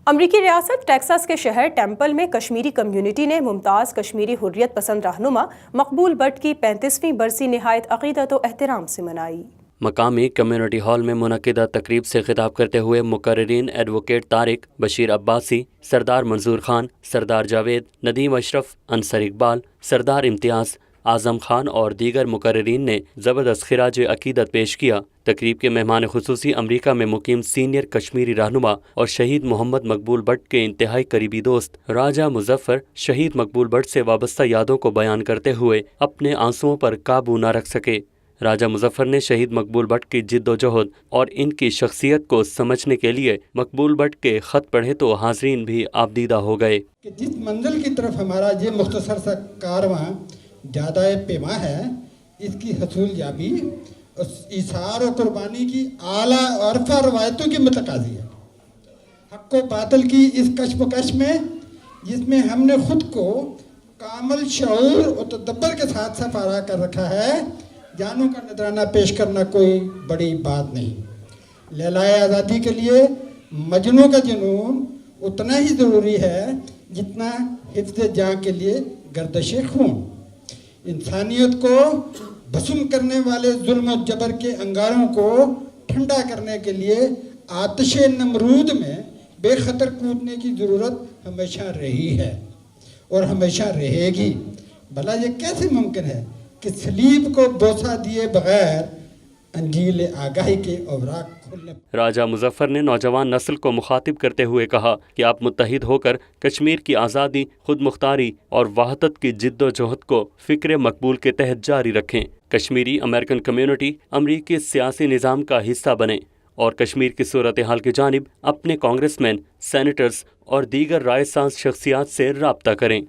امریکی ریاست ٹیکساس کے شہر ٹیمپل میں کشمیری کمیونٹی نے ممتاز کشمیری حریت پسند رہنما مقبول بٹ کی 35ویں برسی نہایت عقیدت و احترام سے منائی۔ مقامی کمیونٹی ہال میں منعقدہ تقریب سے خطاب کرتے ہوئے مقررین ایڈوکیٹ طارق، بشیر عباسی، سردار منظور خان، سردار جاوید، ندیم اشرف، انصر اقبال، سردار امتیاز، اعظم خان اور دیگر مقررین نے زبردست خراج عقیدت پیش کیا۔ تقریب کے مہمان خصوصی امریکہ میں مقیم سینئر کشمیری رہنما اور شہید محمد مقبول بٹ کے انتہائی قریبی دوست راجہ مظفر شہید مقبول بٹ سے وابستہ یادوں کو بیان کرتے ہوئے اپنے آنسوؤں پر قابو نہ رکھ سکے۔ راجہ مظفر نے شہید مقبول بٹ کی جد و جہد اور ان کی شخصیت کو سمجھنے کے لیے مقبول بٹ کے خط پڑھے تو حاضرین بھی آبدیدہ ہو گئے۔ کہ جس منزل کی طرف ہمارا یہ مختصر سا کارواں جادہ پیما ہے، اس کی حصول یابی ایثار و قربانی کی اعلیٰ عرفہ روایتوں کی متقاضی ہے۔ حق و باطل کی اس کشف و کش میں، جس میں ہم نے خود کو کامل شعور و تدبر کے ساتھ سفارا کر رکھا ہے، جانوں کا نذرانہ پیش کرنا کوئی بڑی بات نہیں۔ لیلائے آزادی کے لیے مجنوں کا جنون اتنا ہی ضروری ہے جتنا حفظ جاں کے لیے گردش خون۔ انسانیت کو بھسم کرنے والے ظلم و جبر کے انگاروں کو ٹھنڈا کرنے کے لیے آتش نمرود میں بے خطر کودنے کی ضرورت ہمیشہ رہی ہے اور ہمیشہ رہے گی۔ بھلا یہ کیسے ممکن ہے کہ صلیب کو بوسہ دیے بغیر انجیل آگاہی کے اوراق کھلنے۔ راجہ مظفر نے نوجوان نسل کو مخاطب کرتے ہوئے کہا کہ آپ متحد ہو کر کشمیر کی آزادی، خود مختاری اور وحدت کی جد و جہد کو فکر مقبول کے تحت جاری رکھیں۔ کشمیری امریکن کمیونٹی امریکی سیاسی نظام کا حصہ بنے اور کشمیر کی صورتحال کی جانب اپنے کانگریس مین، سینیٹرز اور دیگر رائے ساز شخصیات سے رابطہ کریں۔